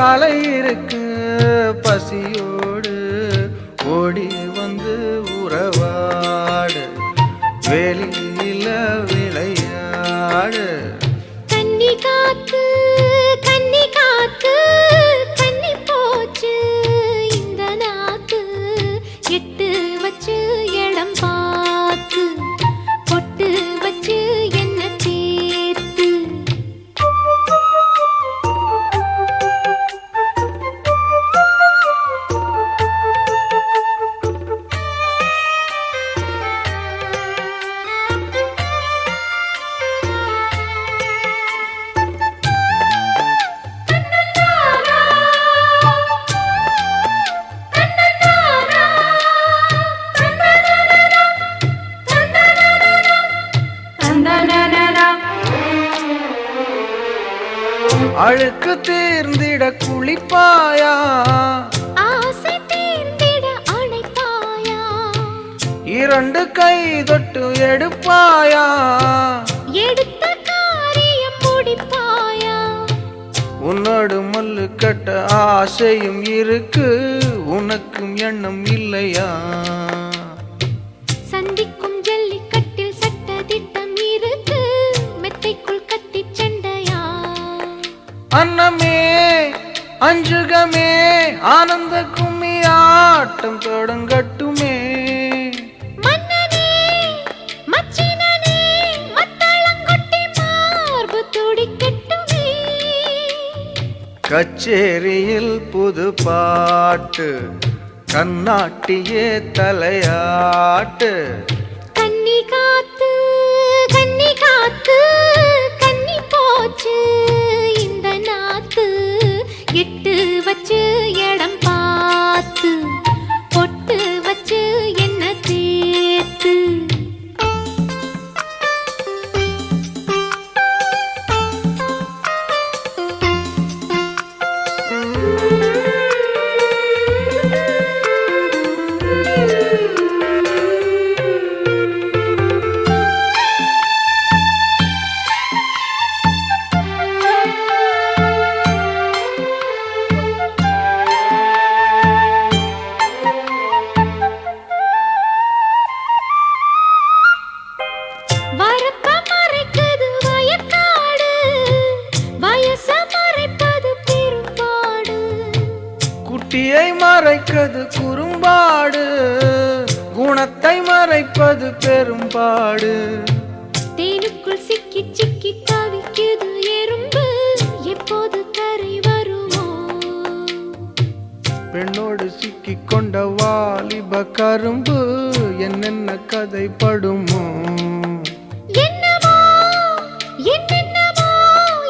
காலை இருக்கு பசியோடு ஓடி வந்து உறவாடு வெளியில விளையாடு கன்னி காத்து கன்னி போச்சு இந்த நாக்கு எட்டு வச்சு இடம் பார்த்து பொட்டு வச்சு என்ன சேர்த்து அழுக்கு தீர்ந்திட குளிப்பாயா ஆசை தீர்ந்திட அணைப்பாயா இரண்டு கை தொட்டு எடுப்பாயா எடுத்த காரியம் முடிப்பாயா உன்னோடு மல்லு கட்ட ஆசையும் இருக்கு உனக்கும் எண்ணம் இல்லையா சந்திக்கும் ஜல்லிக்கட்டில் சட்ட திட்டம் இருக்கு மெத்தைக்குள் கத்தி சண்டையா அன்னமே அஞ்சுகமே ஆனந்த கும்மி ஆட்டம் தொடங்கட்டுமே மன்னனே மச்சினனே மத்தளங்கொட்டி மார்பு துடிக்கட்டுமே கச்சேரியில் புது பாட்டு கண்ணாட்டியே தலையாட்டு கன்னி காத்து கன்னி போச்சு இந்த நாத்து எட்டு வச்சு இடம் பார்த்து பொட்டு வச்சு என்ன தேத்து வரப்ப மறைக்குது வயக்காடு வயச மறைப்பது பெரும்பாடு குட்டியை மறைப்பது குறும்பாடு குணத்தை மறைப்பது பெரும்பாடு தேனுக்குள் சிக்கி சிக்கி தவிக்குது எறும்பு எப்போது கரை வருமோ பெண்ணோடு சிக்கி கொண்ட வாலிப கரும்பு என்னென்ன கதைப்படுமோ என்னமோ என்னென்னமோ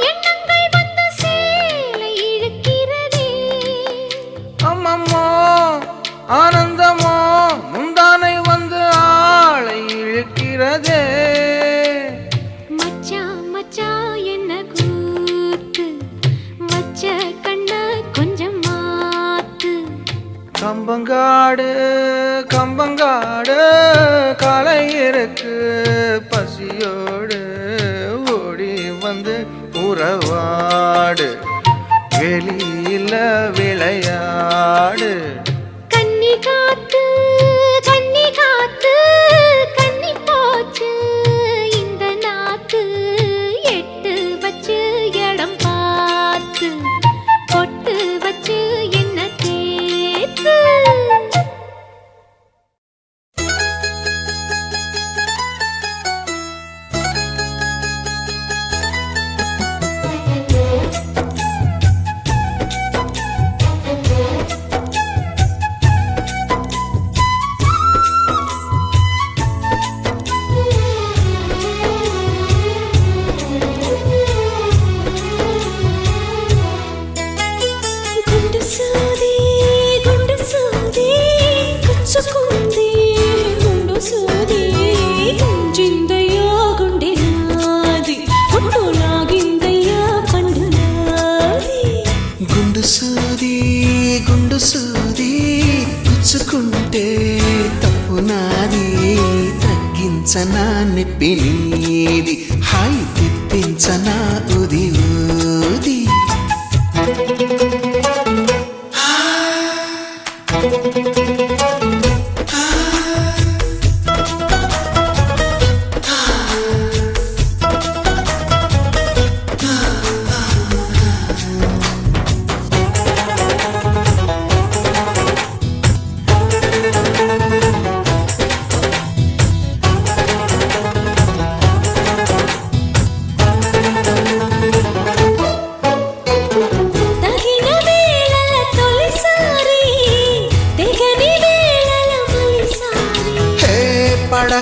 எண்ணங்கள் வந்து சேலை இழுக்கிறதே அம்மம்மோ ஆனந்தமோ முந்தானை வந்து ஆளை இழுக்கிறதே மச்சான் என்ன கூத்து வச்ச கண்ண கொஞ்சம் மாத்து கம்பங்காடு காலை இருக்கு பசியோடு ஓடி வந்து உறவாடு வெளியில விளையாடு கன்னி காத்து கன்னி போச்சு இந்த நாக்கு எட்டு வச்சு இடம் பார்த்து பொட்டு வச்சு என்ன தேத்து సూది పుచ్చుకుంటే తప్పు నాది తగ్గించనా నొప్పి నీది హాయి తెప్పించనా ఉది ఊది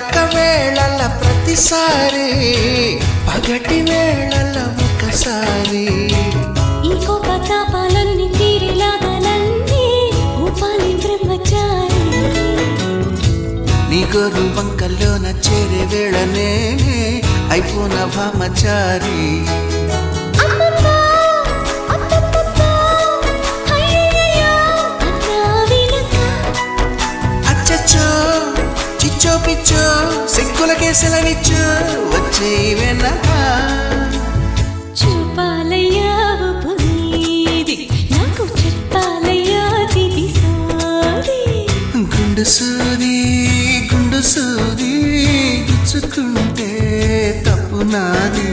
పడక వేళల ప్రతిసారి పగటి వేళల ఒకసారి ఈ కోప తాపాలన్నీ తీరేలాగాలన్నీ ఊపాలి బ్రహ్మచారి నీ గోరు వంకల్లోన చేరే వేళ నేనే అయిపోన భామచారి అమ్మమ్మా, అత్తమ్మమ్మా, అయ్యయ్యయ్యో, అన్నా వినక. అచ్చచ్చో చిచ్చో పిచ్చో సిగ్గులకే సెలవిచ్చో వచ్చే వెనక చూపాలయ్యా ఒప్పు నీది, నాకు చెప్పాలయ్యా తిరిసాది. గుండు సూది గుచ్చుకుంటే తప్పు నాది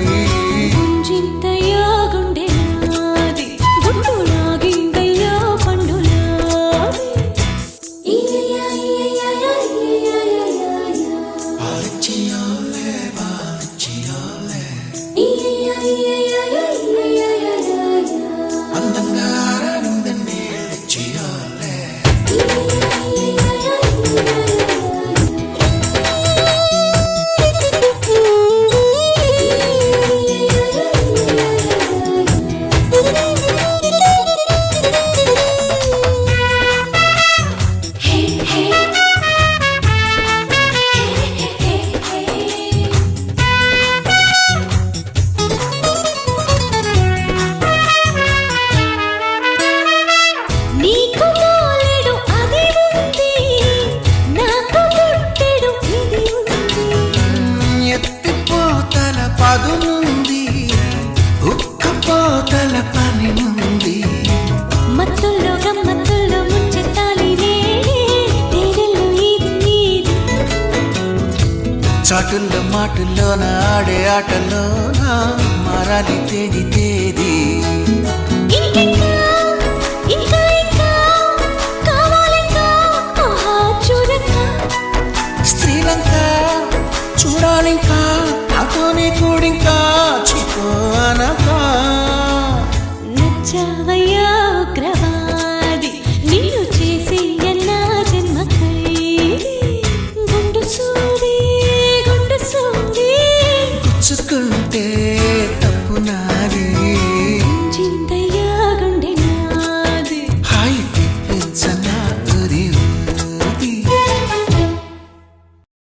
గుంజింతయ్యా గుండె నాది, గుండు నాగిందయ్యా పండు నాది. ఇయ్యయ్యా, ఇయ్యయ్యా, ఇయ్యయ్యా, బాలచియోలే బాలచియోలే ఇయ్యయ్యా, ఇయ్యయ్యా, ఇయ్యయ్యా, అందంగా ఆరాడిందని చియోలే నీకు మోలెడు అది ఉంది, నాకు పుట్టెడు ఇది ఉంది. ఎత్తిపోతల పదునుంది ఉక్కపోతల పని ఉంది మత్తుల్లో గమ్మత్తుల్లో ముంచెత్తాలి నేనే, తేనెల్లో ఇది నీది. చాటుల్లో మాటుల్లోన ఆడే ఆటలోన మారాలి తేది ఇంకింకా, ఇంకా ఇంకా, కావాలింకా, ఆహా చూడకా. స్త్రీలంక చూడాలింకా నాతోనే కూడింకా చిపో అనకా నచ్చావయ్యా ఉగ్రవాది, నిన్ను చేసి ఎన్నా జన్మ ఖైదీ. గుండు సూది గుచ్చుకుంటే